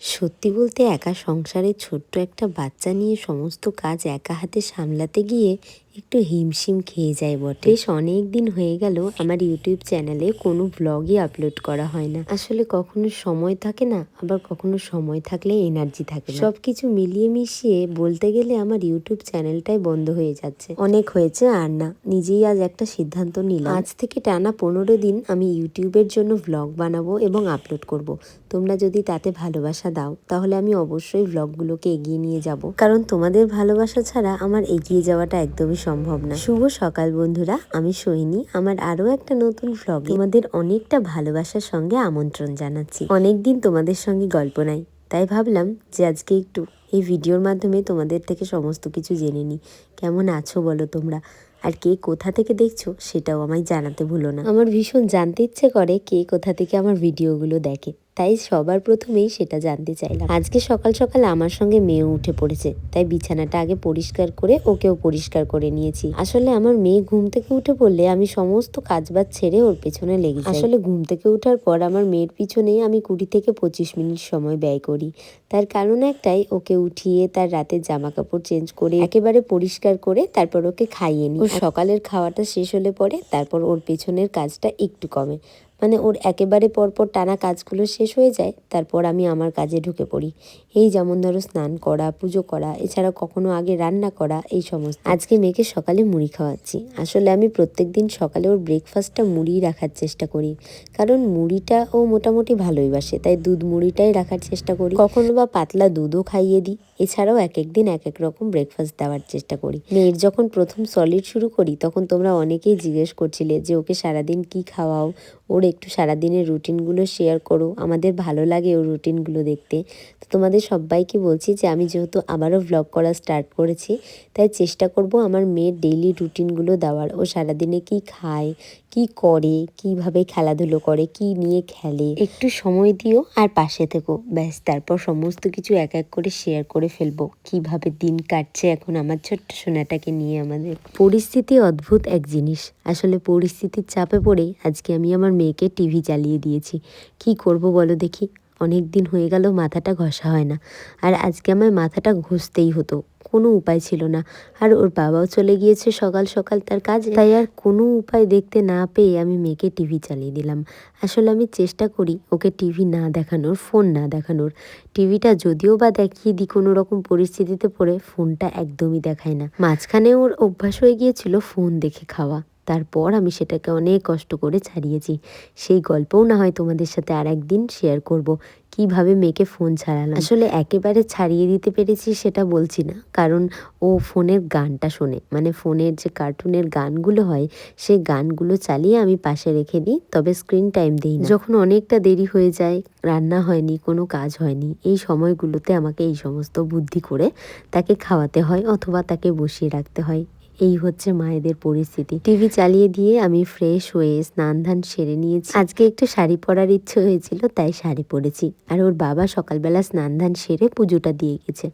সত্যি বলতে একা সংসারে ছোট্ট একটা বাচ্চা নিয়ে সমস্ত কাজ একা হাতে সামলাতে গিয়ে একটু হিমশিম খেয়ে যায় বটে। বেশ অনেক দিন হয়ে গেল আমার ইউটিউব চ্যানেলে কোনো ব্লগই আপলোড করা হয় না। আসলে কখনো সময় থাকে না, আবার কখনো সময় থাকলে এনার্জি থাকে না। সবকিছু মিলিয়ে মিশিয়ে বলতে গেলে আমার ইউটিউব চ্যানেলটাই বন্ধ হয়ে যাচ্ছে। অনেক হয়েছে আর না, নিজেই আজ একটা সিদ্ধান্ত নিলাম। আজ থেকে টানা 15 দিন আমি ইউটিউবের জন্য ব্লগ বানাবো এবং আপলোড করব। তোমরা যদি তাতে ভালোবাসা দাও তাহলে আমি অবশ্যই ব্লগগুলোকে এগিয়ে নিয়ে যাব, কারণ তোমাদের ভালোবাসা ছাড়া আমার এগিয়ে যাওয়াটা একদমই সম্ভব না। শুভ সকাল বন্ধুরা, আমি সোহিনী। আমার আরো একটা নতুন ব্লগে তোমাদের অনেকটা ভালোবাসার সঙ্গে আমন্ত্রণ জানাচ্ছি। অনেকদিন তোমাদের সঙ্গে গল্প নাই, তাই ভাবলাম যে আজকে একটু এই ভিডিওর মাধ্যমে তোমাদের থেকে সমস্ত কিছু জেনে নিই। কেমন আছো বলো তোমরা, আর কে কোথা থেকে দেখছো সেটাও আমায় জানাতে ভুলো না। আমার ভীষণ জানতে ইচ্ছে করে কে কোথা থেকে আমার ভিডিওগুলো দেখে, তাই সবার প্রথমেই সেটা জানতে চাইলাম। আজকে সকাল সকাল আমার সঙ্গে মেয়ে উঠে পড়েছে, তাই বিছানাটা আগে পরিষ্কার করে ওকেও পরিষ্কার করে নিয়েছি। আসলে আমার মেয়ে ঘুম থেকে উঠে পড়লে আমি সমস্ত কাজবাজ ছেড়ে ওর পেছনে লেগে যাই। আসলে ঘুম থেকে ওঠার পর আমার মেয়ের পিছনে আমি 20 থেকে 25 মিনিট সময় ব্যয় করি। তার কারণ একটাই, ওকে উঠিয়ে তার রাতের জামা কাপড় চেঞ্জ করে একেবারে পরিষ্কার করে তারপর ওকে খাইয়ে নিই। ওর সকালের খাওয়াটা শেষ হলে পরে তারপর ওর পেছনের কাজটা একটু কমে, মানে ওর একেবারে পরপর টানা কাজগুলো শেষ হয়ে যায়, তারপর আমি আমার কাজে ঢুকে পড়ি। এই যেমন ধরো স্নান করা, পুজো করা, এছাড়া কখনো আগে রান্না করা, এই সমস্ত। আজকে মেয়েকে সকালে মুড়ি খাওয়াচ্ছি। আসলে আমি প্রত্যেক দিন সকালে ওর ব্রেকফাস্টটা মুড়িই রাখার চেষ্টা করি, কারণ মুড়িটা ও মোটামুটি ভালোই বাসে, তাই দুধ মুড়িটাই রাখার চেষ্টা করি। কখনো বা পাতলা দুধও খাইয়ে দিই। এছাড়াও এক এক দিন এক এক রকম ব্রেকফাস্ট দেওয়ার চেষ্টা করি। মেয়ের যখন প্রথম সলিড শুরু করি তখন তোমরা অনেকেই জিজ্ঞেস করছিলে যে ওকে সারাদিন কি খাওয়াও, ওর একটু সারাদিনের রুটিনগুলো শেয়ার করো, আমাদের ভালো লাগে ওর রুটিনগুলো দেখতে। তো তোমাদের সবাইকে বলছি যে আমি যেহেতু আবারও ভ্লগ করা স্টার্ট করেছি, তাই চেষ্টা করব আমার মেয়ের ডেইলি রুটিনগুলো দেওয়ার। ও সারাদিনে কি খায়, কি করে, কিভাবে খেলাধুলো করে, কি নিয়ে খেলে, একটু সময় দিও আর পাশে থেকো, ব্যাস। তারপর সমস্ত কিছু এক এক করে শেয়ার করে ফেলবো, কিভাবে দিন কাটছে এখন আমার ছোট্ট সোনাটাকে নিয়ে। আমাদের পরিস্থিতি অদ্ভুত এক জিনিস। আসলে পরিস্থিতির চাপে পড়ে আজকে আমি আমার মেয়েকে টিভি চালিয়ে দিয়েছি। কি করব বলো দেখি, অনেক দিন হয়ে গেল মাথাটা ঘষা হয় না, আর আজকে আমার মাথাটা ঘষতেই হতো, কোনো উপায় ছিল না। আর ওর বাবাও চলে গিয়েছে সকাল সকাল তার কাজে, তাই আর কোনো উপায় দেখতে না পেয়ে আমি মেয়েকে টিভি চালিয়ে দিলাম। আসলে আমি চেষ্টা করি ওকে টিভি না দেখানোর, ফোন না দেখানোর। টিভিটা যদিও বা দেখিয়ে দিই কোনো রকম পরিস্থিতিতে পড়ে, ফোনটা একদমই দেখায় না। মাঝখানে ওর অভ্যাস হয়ে গিয়েছিল ফোন দেখে খাওয়া, তারপর আমি সেটাকে অনেক কষ্ট করে ছাড়িয়েছি। সেই গল্পও না হয় তোমাদের সাথে আর একদিন শেয়ার করব, কিভাবে মেয়েকে ফোন ছাড়ালাম। আসলে একেবারে ছাড়িয়ে দিতে পেরেছি সেটা বলছি না, কারণ ও ফোনের গানটা শোনে, মানে ফোনের যে কার্টুনের গানগুলো হয় সেই গানগুলো চালিয়ে আমি পাশে রেখে দিই, তবে স্ক্রিন টাইম দিই না। যখন অনেকটা দেরি হয়ে যায়, রান্না হয়নি, কোনো কাজ হয়নি, এই সময়গুলোতে আমাকে এই সমস্ত বুদ্ধি করে তাকে খাওয়াতে হয় অথবা তাকে বসিয়ে রাখতে হয়। এই হচ্ছে মায়েদের পরিস্থিতি। টিভি চালিয়ে দিয়ে আমি ফ্রেশ হয়ে স্নান ধান সেরে নিয়েছি। আজকে একটু শাড়ি পরার ইচ্ছে হয়েছিল, তাই শাড়ি পরেছি। আর ওর বাবা সকালবেলা স্নান ধান সেরে পুজোটা দিয়ে গেছে।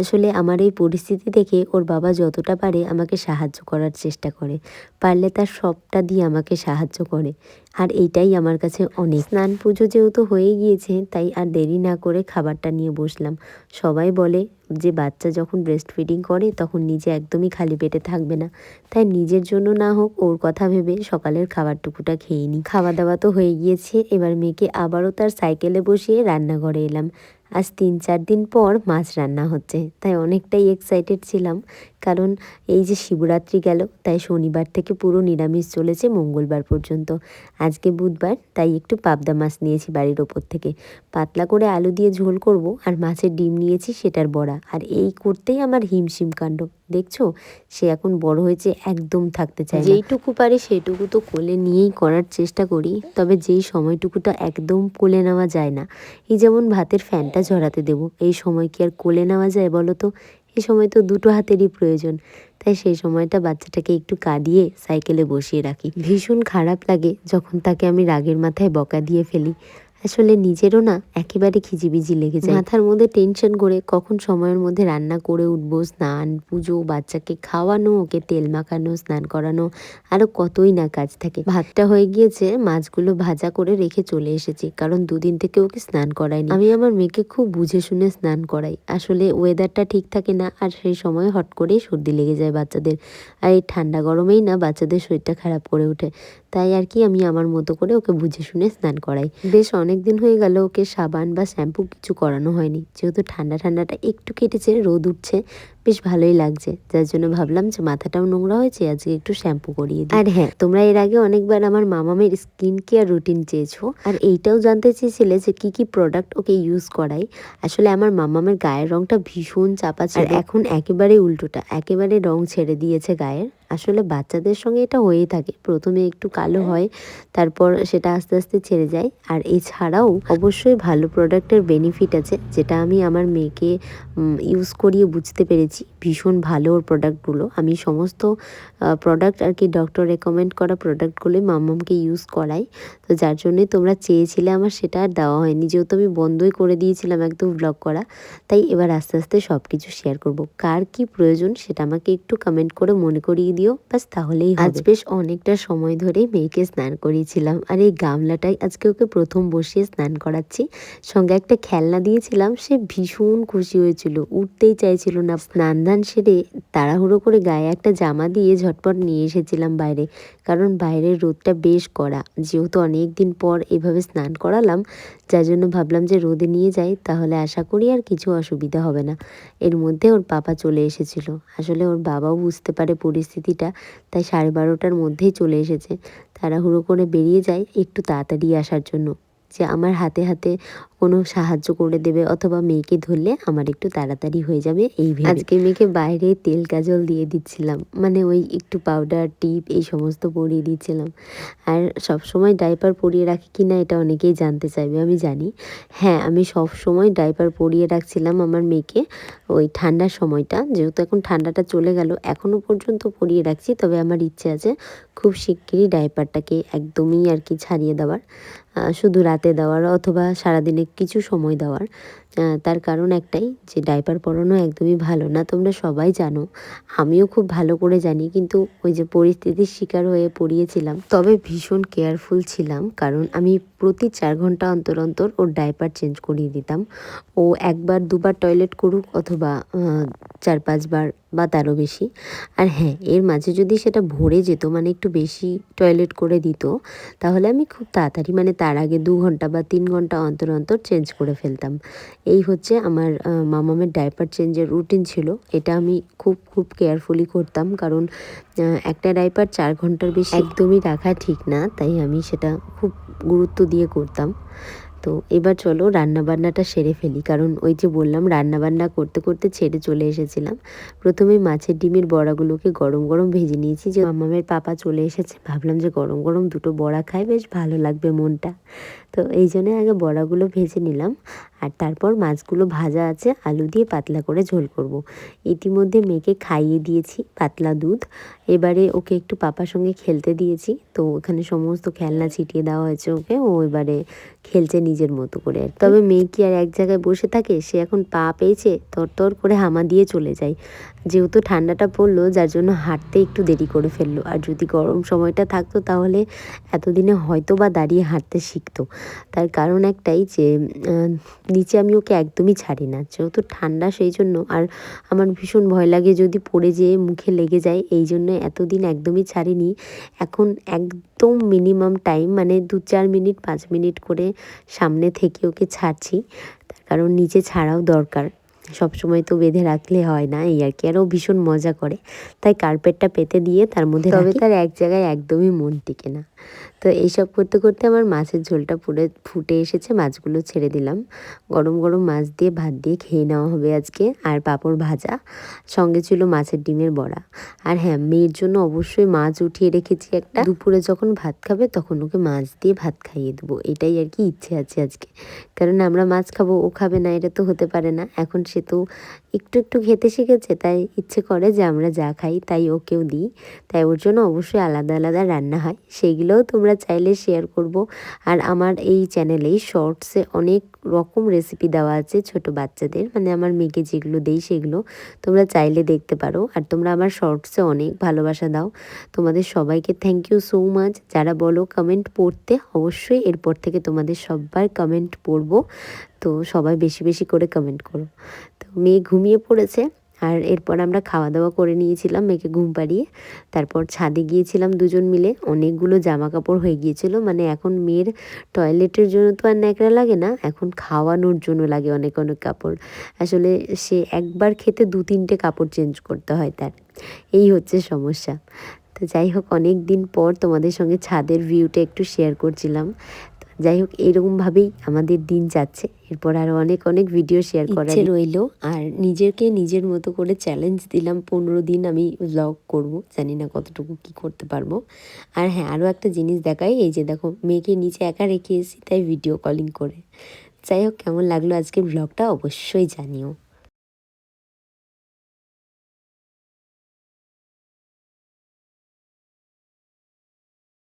আসলে আমার এই পরিস্থিতি দেখে ওর বাবা যতটা পারে আমাকে সাহায্য করার চেষ্টা করে, পারলে তার সবটা দিয়ে আমাকে সাহায্য করে, আর এইটাই আমার কাছে অনেক। স্নান পুজো যেহেতু হয়ে গিয়েছে, তাই আর দেরি না করে খাবারটা নিয়ে বসলাম। সবাই বলে যে বাচ্চা যখন ব্রেস্ট ফিডিং করে তখন নিজে একদমই খালি পেটে থাকবে না, তাই নিজের জন্য না হোক ওর কথা ভেবে সকালের খাবারটুকুটা খেয়ে নিই। খাওয়া দাওয়া তো হয়ে গিয়েছে, এবার মেয়েকে আবারও তার সাইকেলে বসিয়ে রান্নাঘরে এলাম। আজ 3-4 দিন পর মাছ রান্না হচ্ছে, তাই অনেকটাই এক্সাইটেড ছিলাম, কারণ এই যে শিবরাত্রি গেল, তাই শনিবার থেকে পুরো নিরামিষ চলেছে মঙ্গলবার পর্যন্ত। আজকে বুধবার, তাই একটু পাবদা মাছ নিয়েছি বাড়ির ওপর থেকে, পাতলা করে আলু দিয়ে ঝোল করব, আর মাছের ডিম নিয়েছি সেটার বড়া। আর এই করতেই আমার হিমশিম কাণ্ড। দেখছো, সে এখন বড় হয়েছে, একদম থাকতে চায় না। যেইটুকু পারি সেটুকু তো কোলে নিয়েই করার চেষ্টা করি, তবে যেই সময়টুকুটা একদম কোলে নেওয়া যায় না, এই যেমন ভাতের ফ্যানটা ঝরাতে দেব, এই সময় কি আর কোলে নেওয়া যায় বলো তো? এই সময় তো দুটো হাতেরই প্রয়োজন, তাই সেই সময়টা বাচ্চাটাকে একটু কাঁদিয়ে সাইকেলে বসিয়ে রাখি। ভীষণ খারাপ লাগে যখন তাকে আমি রাগের মাথায় বকা দিয়ে ফেলি। আসলে নিজেরও না একেবারে খিজিবিজি লেগে যায়, মাথার মধ্যে টেনশন করে কখন সময়ের মধ্যে রান্না করে উঠবো, স্নান, পুজো, বাচ্চাকে খাওয়ানো, ওকে তেল মাখানো, স্নান করানো, আরো কতই না কাজ থাকে। ভাতটা হয়ে গিয়েছে, মাছগুলো ভাজা করে রেখে চলে এসেছি, কারণ দুদিন থেকে ওকে স্নান করাইনি। আমি আমার মেয়েকে খুব বুঝে শুনে স্নান করাই। আসলে ওয়েদারটা ঠিক থাকে না, আর সেই সময় হট করেই সর্দি লেগে যায় বাচ্চাদের। আর এই ঠান্ডা গরমেই না বাচ্চাদের শরীরটা খারাপ করে ওঠে। তাই আর কি আমি আমার মতো করে ওকে বুঝে শুনে স্নান করাই। বেশ অনেক দিন হয়ে গেল ওকে সাবান বা শ্যাম্পু কিছু করানো হয়নি, যেহেতু ঠান্ডাটা একটু কেটেছে, রোদ উঠছে, বেশ ভালোই লাগছে, যার জন্য ভাবলাম যে মাথাটাও নোংরা হয়েছে, আজকে একটু শ্যাম্পু করিয়ে দিই। আর হ্যাঁ, তোমরা এর আগে অনেকবার আমার মামামের স্কিন কেয়ার রুটিন চেয়েছো, আর এইটাও জানতে চেয়েছিলে যে কি কি প্রোডাক্ট ওকে ইউজ করাই। আসলে আমার মামামের গায়ের রংটা ভীষণ চাপা ছিল, আর এখন একেবারে উল্টোটা, একেবারে রং ছেড়ে দিয়েছে গায়ের। আসলে বাচ্চাদের সঙ্গে এটা হয়েই থাকে, প্রথমে একটু কালো হয়, তারপর সেটা আস্তে আস্তে ছেড়ে যায়। আর এছাড়াও অবশ্যই ভালো প্রোডাক্টের বেনিফিট আছে, যেটা আমি আমার মেয়েকে ইউজ করিয়ে বুঝতে পেরেছি। ভীষণ ভালো ওর প্রোডাক্টগুলো। আমি সমস্ত প্রোডাক্ট আর কি ডক্টর রেকমেন্ড করা প্রোডাক্টগুলোই মাম্মামকে ইউজ করাই। তো যার জন্যই তোমরা চেয়েছিলে, আমার সেটা আর দেওয়া হয়নি, যেহেতু আমি বন্ধই করে দিয়েছিলাম একদম ব্লগ করা। তাই এবার আস্তে আস্তে সব কিছু শেয়ার করব। কার কি প্রয়োজন সেটা আমাকে একটু কমেন্ট করে মনে করিয়ে দিও, ব্যাস তাহলেই হবে। আজ বেশ অনেকটা সময় ধরে মেয়েকে স্নান করিয়েছিলাম, আর এই গামলাটাই আজকে ওকে প্রথম বসিয়ে স্নান করাচ্ছি। সঙ্গে একটা খেলনা দিয়েছিলাম, সে ভীষণ খুশি হয়েছিল, উঠতেই চাইছিল না। স্নান দান সেরে তাড়াহুড়ো করে গায়ে একটা জামা দিয়ে ঝটপট নিয়ে এসেছিলাম বাইরে, কারণ বাইরের রোদটা বেশ কড়া। যেহেতু অনেক দিন পর এভাবে স্নান করালাম, যার জন্য ভাবলাম যে রোদে নিয়ে যাই, তাহলে আশা করি আর কিছু অসুবিধা হবে না। এর মধ্যে ওর বাবা চলে এসেছিল। আসলে ওর বাবাও বুঝতে পারে পরিস্থিতিটা, তাই 12:30টার মধ্যেই চলে এসেছে। তাড়াহুড়ো করে বেরিয়ে যায় একটু তাড়াতাড়ি আসার জন্য, যে আমার হাতে হাতে কোনো সাহায্য করে দেবে, অথবা মেয়েকে ধরলে আমার একটু তাড়াতাড়ি হয়ে যাবে এই ভেবে। আজকে মেয়েকে বাইরে তেল কাজল দিয়ে দিচ্ছিলাম, মানে ওই একটু পাউডার, টিপ এই সমস্ত পরিয়ে দিচ্ছিলাম। আর সবসময় ডাইপার পরিয়ে রাখি কি না এটা অনেকেই জানতে চাইবে, আমি জানি। হ্যাঁ, আমি সব সময় ডাইপার পরিয়ে রাখছিলাম আমার মেয়েকে ওই ঠান্ডার সময়টা, যেহেতু এখন ঠান্ডাটা চলে গেল, এখনও পর্যন্ত পরিয়ে রাখছি। তবে আমার ইচ্ছে আছে খুব শিগগিরই ডাইপারটাকে একদমই আর কি ছাড়িয়ে দেওয়ার, শুধু রাতে দেওয়ার অথবা সারাদিনে কিছু সময় দেওয়ার। তার কারণ একটাই, যে ডাইপার পরানো একদমই ভালো না, তোমরা সবাই জানো, আমিও খুব ভালো করে জানি। কিন্তু ওই যে পরিস্থিতির শিকার হয়ে পড়িয়েছিলাম, তবে ভীষণ কেয়ারফুল ছিলাম, কারণ আমি প্রতি 4 ঘন্টা অন্তর অন্তর ওর ডাইপার চেঞ্জ করিয়ে দিতাম। ও একবার দুবার টয়লেট করুক, অথবা 4-5 বার বা তারও বেশি। আর হ্যাঁ, এর মাঝে যদি সেটা ভরে যেত, মানে একটু বেশি টয়লেট করে দিত, তাহলে আমি খুব তাড়াতাড়ি, মানে তার আগে 2 ঘন্টা বা 3 ঘন্টা অন্তর অন্তর চেঞ্জ করে ফেলতাম। এই হচ্ছে আমার মামামের ডাইপার চেঞ্জের রুটিন ছিল। এটা আমি খুব খুব কেয়ারফুলি করতাম, কারণ একটা ডাইপার 4 ঘন্টার বেশি একদমই রাখা ঠিক না, তাই আমি সেটা খুব গুরুত্ব দিয়ে করতাম। তো এবার চলো রান্নাবান্নাটা সেরে ফেলি, কারণ ওই যে বললাম রান্নাবান্না করতে করতে ছেড়ে চলে এসেছিলাম। প্রথমে মাছের ডিমের বড়াগুলোকে গরম গরম ভেজে নিয়েছি, যে মামামের পাপা চলে এসেছে, ভাবলাম যে গরম গরম দুটো বড়া খাই, বেশ ভালো লাগবে মনটা। তো এই জন্য আগে বড়াগুলো ভেজে নিলাম, আর তারপর মাছগুলো ভাজা আছে, আলু দিয়ে পাতলা করে ঝোল করব। ইতিমধ্যে মেয়েকে খাইয়ে দিয়েছি পাতলা দুধ, এবারে ওকে একটু পাপার সঙ্গে খেলতে দিয়েছি। তো ওখানে সমস্ত খেলনা ছিটিয়ে দেওয়া হয়েছে ওকে, ও এবারে খেলছে নিজের মতো করে। তবে মেয়ে কি আর এক জায়গায় বসে থাকে, সে এখন পা পেয়েছে, তর করে হামা দিয়ে চলে যায়। যেহেতু ঠান্ডাটা পড়লো, যার জন্য হাঁটতে একটু দেরি করে ফেললো। আর যদি গরম সময়টা থাকতো, তাহলে এতদিনে হয়তো বা দাঁড়িয়ে হাঁটতে শিখতো। তার কারণ একটাই, যে নিচে আমি ওকে একদমই ছাড়ি না, যেহেতু ঠান্ডা সেই জন্য। আর আমার ভীষণ ভয় লাগে যদি পড়ে যেয়ে মুখে লেগে যায়, এই জন্য এতদিন একদমই ছাড়িনি। এখন একদম মিনিমাম টাইম, মানে 2-4 মিনিট 5 মিনিট করে সামনে থেকে ওকে ছাড়ছি, কারণ নিচে ছাড়াও দরকার। সবসময় তো বেঁধে রাখলে হয় না, এই আর কি। আরও ভীষণ মজা করে, তাই কার্পেটটা পেতে দিয়ে তার মধ্যে, তবে তার এক জায়গায় একদমই মন টিকে না। তো এইসব করতে করতে আমার মাছের ঝোলটা পুরো ফুটে এসেছে, মাছগুলো ছেড়ে দিলাম। গরম গরম মাছ দিয়ে ভাত দিয়ে খেয়ে নেওয়া হবে আজকে, আর পাঁপড় ভাজা, সঙ্গে ছিল মাছের ডিমের বড়া। আর হ্যাঁ, মেয়ের জন্য অবশ্যই মাছ উঠিয়ে রেখেছি একটা, দুপুরে যখন ভাত খাবে তখন ওকে মাছ দিয়ে ভাত খাইয়ে দেবো, এটাই আর কি ইচ্ছে আছে আজকে। কারণ আমরা মাছ খাবো, ও খাবে না, এটা তো হতে পারে না। এখন সে তো একটু একটু খেতে শিখেছে, তাই ইচ্ছে করে যে আমরা যা খাই তাই ওকেও দিই। তাই ওর জন্য অবশ্যই আলাদা আলাদা রান্না হয়, সেইগুলো সেগুলোও তোমরা চাইলে শেয়ার করব। আর আমার এই চ্যানেলে শর্টসে অনেক রকম রেসিপি দেওয়া আছে ছোট বাচ্চাদের, মানে আমার মেয়েকে যেগুলো দেই সেগুলো তোমরা চাইলে দেখতে পারো। আর তোমরা আমার শর্টসে অনেক ভালোবাসা দাও, তোমাদের সবাইকে থ্যাংক ইউ সো মাচ। যারা বলো কমেন্ট পড়তে, অবশ্যই এরপর থেকে তোমাদের সবার কমেন্ট পড়বো। তো সবাই বেশি বেশি করে কমেন্ট করো। তো মেয়ে ঘুমিয়ে পড়েছে, আর এরপর আমরা খাওয়া দাওয়া করে নিয়েছিলাম মেয়েকে ঘুম পাড়িয়ে। তারপর ছাদে গিয়েছিলাম দুজন মিলে, অনেকগুলো জামা কাপড় হয়ে গিয়েছিল। মানে এখন মেয়ের টয়লেটের জন্য তো আর ন্যাকড়া লাগে না, এখন খাওয়ানোর জন্য লাগে অনেক অনেক কাপড়। আসলে সে একবার খেতে 2-3টে কাপড় চেঞ্জ করতে হয় তার, এই হচ্ছে সমস্যা। তো যাই হোক, অনেক দিন পর তোমাদের সঙ্গে ছাদের ভিউটা একটু শেয়ার করছিলাম। যাই হোক, এরকমভাবেই আমাদের দিন যাচ্ছে। এরপর আরও অনেক অনেক ভিডিও শেয়ার করার ইচ্ছে রইল। আর নিজেকে নিজের মতো করে চ্যালেঞ্জ দিলাম, 15 দিন আমি ব্লগ করব, জানি না কতটুকু কি করতে পারবো। আর হ্যাঁ, আরও একটা জিনিস দেখাই, এই যে দেখো মেয়েকে নিচে একা রেখে এসেছি তাই ভিডিও কলিং করে। যাই হোক, কেমন লাগলো আজকের ব্লগটা অবশ্যই জানিও।